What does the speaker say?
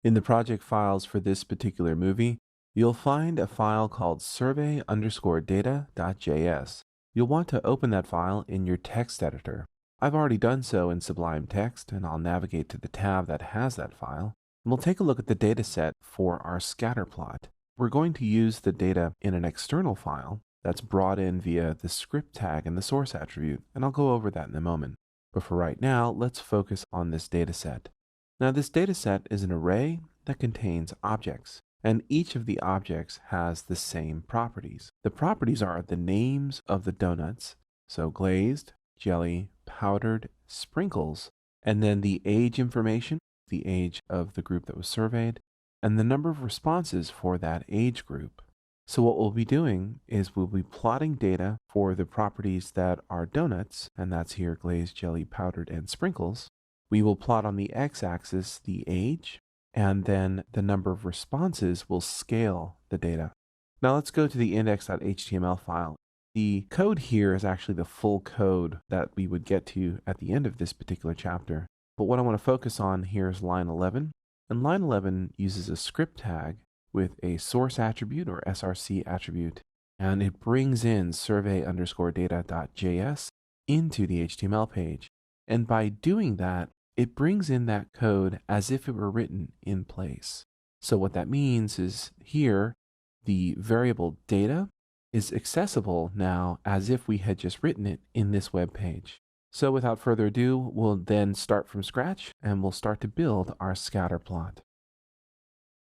In the project files for this particular movie, you'll find a file called survey_data.js. You'll want to open that file in your text editor. I've already done so in Sublime Text, and I'll navigate to the tab that has that file. And we'll take a look at the data set for our scatter plot. We're going to use the data in an external file that's brought in via the script tag and the source attribute, and I'll go over that in a moment. But for right now, let's focus on this data set. Now, this data set is an array that contains objects, and each of the objects has the same properties. The properties are the names of the donuts, so glazed, jelly, powdered, sprinkles, and then the age information, the age of the group that was surveyed, and the number of responses for that age group. So what we'll be doing is we'll be plotting data for the properties that are donuts, and that's here glazed, jelly, powdered, and sprinkles. We will plot on the x-axis the age, and then the number of responses will scale the data. Now let's go to the index.html file. The code here is actually the full code that we would get to at the end of this particular chapter. But what I want to focus on here is line 11. And line 11 uses a script tag with a source attribute or src attribute, and it brings in survey_data.js into the HTML page. And by doing that, it brings in that code as if it were written in place. So what that means is here, the variable data is accessible now as if we had just written it in this web page. So without further ado, we'll then start from scratch and we'll start to build our scatter plot.